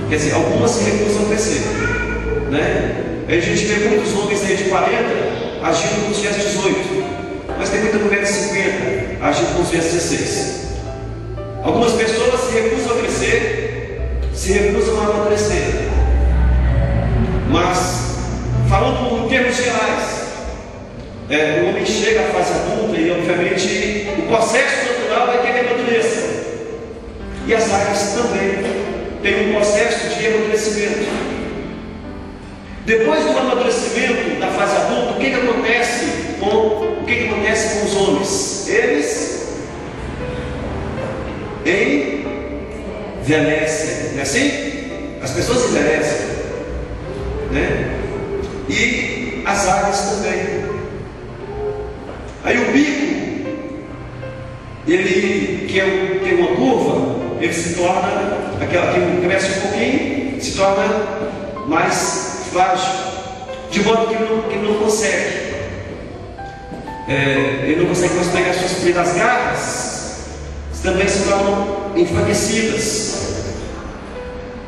Quer dizer, algumas se recusam a crescer, né? A gente vê muitos homens aí de 40 agindo como se tivesse 18, mas tem muita mulher de 50 agindo como se tivesse 16. Algumas pessoas se recusam a crescer, se recusam a amadurecer. Mas, falando em termos gerais, o homem chega à fase adulta e, obviamente, o processo natural é que ele amadureça. E as águias também têm um processo de amadurecimento. Depois do amadurecimento da fase adulta, o que acontece com os homens? Eles envelhecem, não é assim? As pessoas envelhecem, né? E as águias também. Aí o bico, ele que é uma curva, ele se torna, aquela que cresce um pouquinho, se torna mais frágil, de modo que ele não consegue. Ele não consegue mais pegar suas primeiras garras, também se tornam enfraquecidas.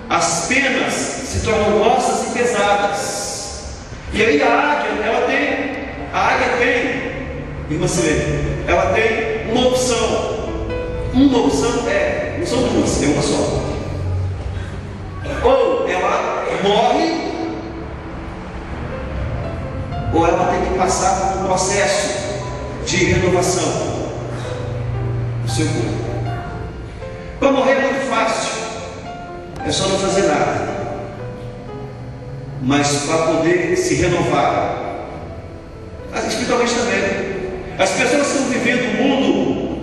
As penas se tornam grossas e pesadas. E aí a águia tem, irmã Silene, ela tem uma opção. Uma opção não são duas, é uma só. Ou ela morre, ou ela tem que passar por um processo de renovação do seu corpo. Para morrer é muito fácil, é só não fazer nada. Mas para poder se renovar, espiritualmente também, as pessoas estão vivendo o mundo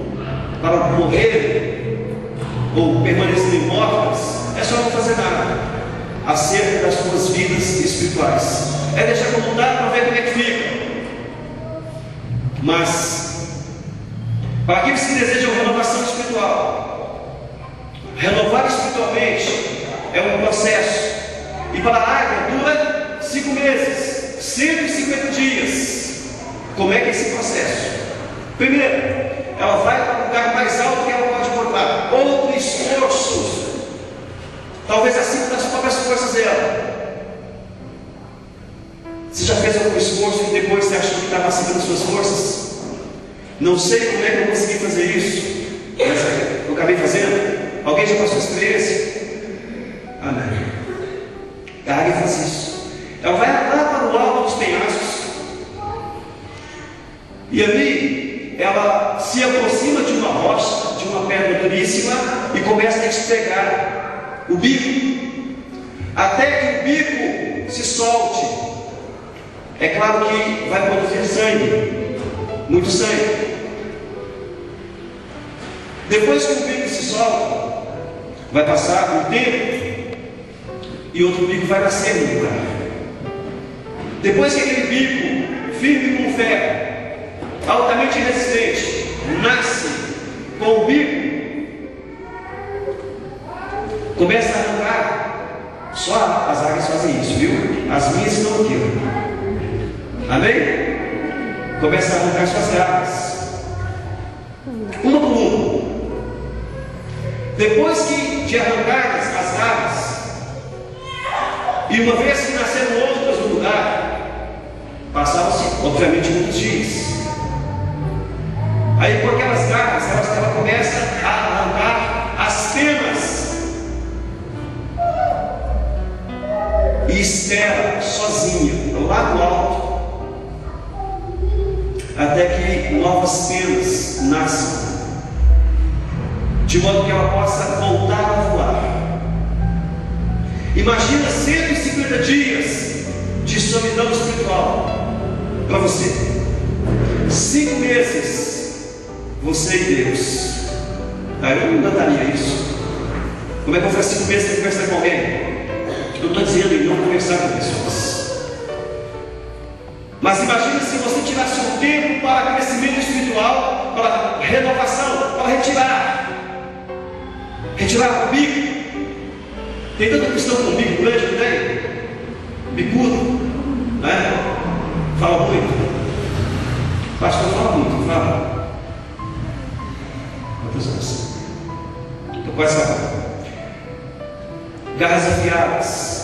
para morrer ou permanecer imóveis, é só não fazer nada acerca das suas vidas espirituais. É deixar como dá para ver como é que fica. Mas para aqueles que desejam renovação espiritual, renovar espiritualmente é um processo. E para a águia dura 5 meses, 150 dias. Como é que é esse processo? Primeiro, ela vai para o lugar mais alto que ela pode botar. Outro esforço, talvez acima das próprias forças dela. Você já fez algum esforço e depois você achou que estava acima das suas forças? Não sei como é que eu consegui fazer isso, mas eu acabei fazendo. Alguém já passou experiência? Amém. A águia faz isso. Ela vai lá para o alto dos penhascos, e ali ela se aproxima de uma rocha, de uma pedra duríssima, e começa a espegar o bico, até que o bico se solte. É claro que vai produzir sangue, muito sangue. Depois que o bico se solta, vai passar um tempo e outro bico vai nascer no lugar. Depois que aquele bico, firme como ferro, altamente resistente, nasce com o bico, começa a arrancar. Só as águias fazem isso, viu? As minhas estão aqui, ó. Amém? Começa a arrancar suas garras, uma por uma. Depois de arrancar as garras, e uma vez que nasceram outras no lugar, passavam-se, obviamente, muitos dias. Aí com aquelas garras, ela começa a arrancar as penas e espera sozinha, lá no alto, até que novas penas nasçam, de modo que ela possa voltar a voar. Imagina 150 dias de solidão espiritual para você. 5 meses, você e Deus. Eu não daria isso. Como é que eu faço 5 meses sem conversar com alguém? Eu estou dizendo em não conversar com pessoas. Mas imagine se você tirasse um tempo para crescimento espiritual, para renovação, para retirar o bico. Tem tanta questão com o bico grande, não tem? Bicudo, né? Fala muito. Pastor fala muito, fala. Quantas horas? Estou quase acabando. garras afiadas.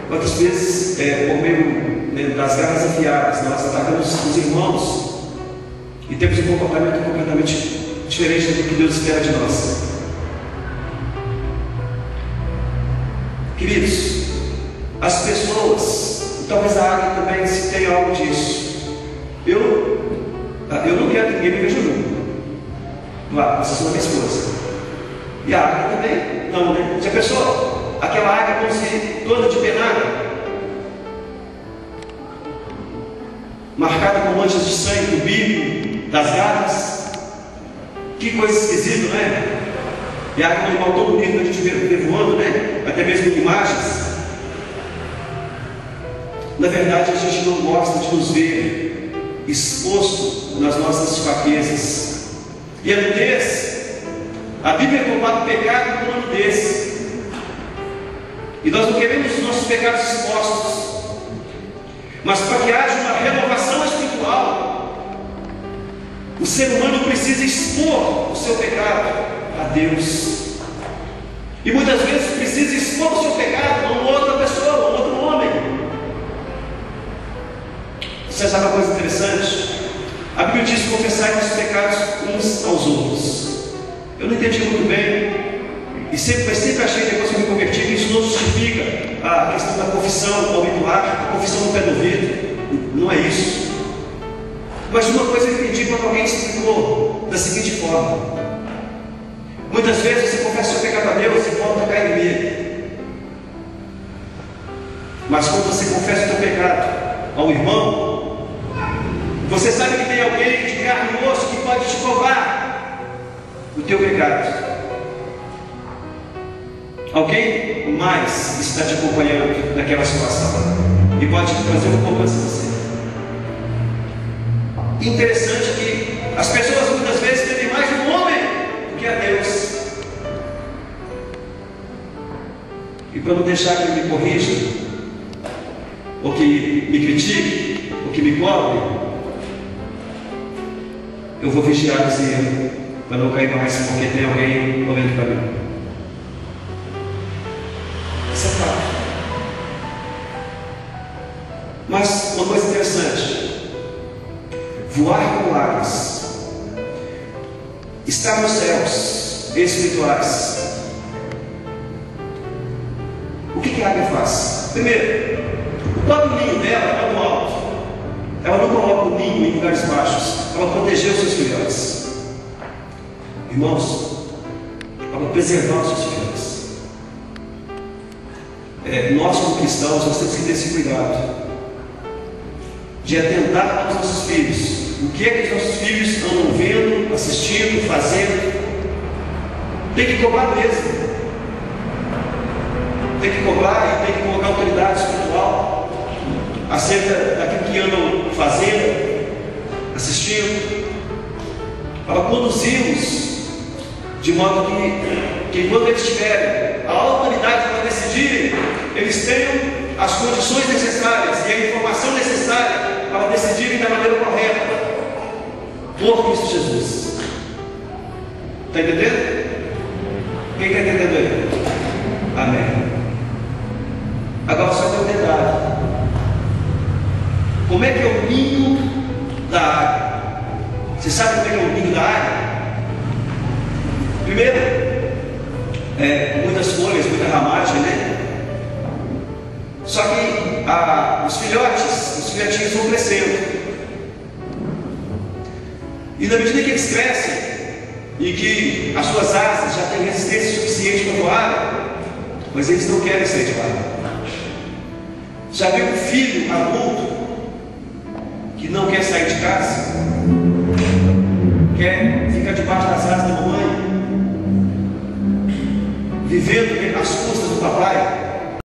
Quantas vezes, por meio das garras afiadas, nós atacamos os irmãos e temos um comportamento completamente diferente do que Deus espera de nós. Queridos, as pessoas, talvez a Águia também se tenha algo disso. Eu não quero que ninguém me veja nunca. Lá, essa é a minha esposa. E a Águia também? Não, né? Já pensou? Aquela águia como se toda de penada, marcada com manchas de sangue do bico, das garras. Que coisa esquisita, né? E a águia é um animal tão bonito que a gente vê voando, né? Até mesmo em imagens. Na verdade, a gente não gosta de nos ver exposto nas nossas fraquezas. E a nudez, a Bíblia combate o pecado com a nudez. E nós não queremos os nossos pecados expostos. Mas para que haja uma renovação espiritual, o ser humano precisa expor o seu pecado a Deus. E muitas vezes precisa expor o seu pecado a uma outra pessoa, a um outro homem. Você sabe uma coisa interessante? A Bíblia diz confessar os pecados uns aos outros. Eu não entendi muito bem. Mas sempre achei, depois que eu me converti, que isso não justifica a questão da confissão ao rituar, a confissão no pé do ouvido. Não é isso. Mas uma coisa eu entendi quando alguém explicou da seguinte forma: muitas vezes você confessa o seu pecado a Deus e volta a cair nele. Mas quando você confessa o seu pecado ao irmão, você sabe que tem alguém de carne e osso que pode te cobrar o teu pecado. Alguém mais está te acompanhando naquela situação e pode te trazer um pouco a você. Interessante que as pessoas muitas vezes temem mais um homem do que a Deus. E para não deixar que ele me corrija, ou que me critique, ou que me cobre, eu vou vigiar esse erro para não cair mais, porque tem alguém olhando para mim. Isso é fato. Mas uma coisa interessante: voar com águias, estar nos céus espirituais. O que a águia faz? Primeiro, o próprio ninho dela é no alto. Ela não coloca o ninho em lugares baixos. Ela protegeu os seus filhotes. Irmãos, ela preservar os seus filhotes. Nós como cristãos, nós temos que ter esse cuidado de atentar para os nossos filhos. O que é que os nossos filhos andam vendo, assistindo, fazendo? Tem que cobrar mesmo. Tem que cobrar e tem que colocar autoridade espiritual acerca daquilo que andam fazendo, assistindo, para conduzirmos de modo que enquanto eles tiverem a autoridade para decidirem, eles tenham as condições necessárias e a informação necessária para decidirem da maneira correta por Cristo Jesus. Está entendendo? Quem está entendendo aí? Amém. Agora só tem um detalhe: como é que é o ninho da águia? Você sabe como é que é o ninho da águia? Primeiro, muitas folhas, muita ramagem, né? Só que os filhotinhos vão crescendo. E na medida que eles crescem e que as suas asas já têm resistência suficiente para voar, mas eles não querem sair de lá. Já viu um filho adulto que não quer sair de casa? Quer ficar debaixo das asas da mamãe, vivendo às custas do papai?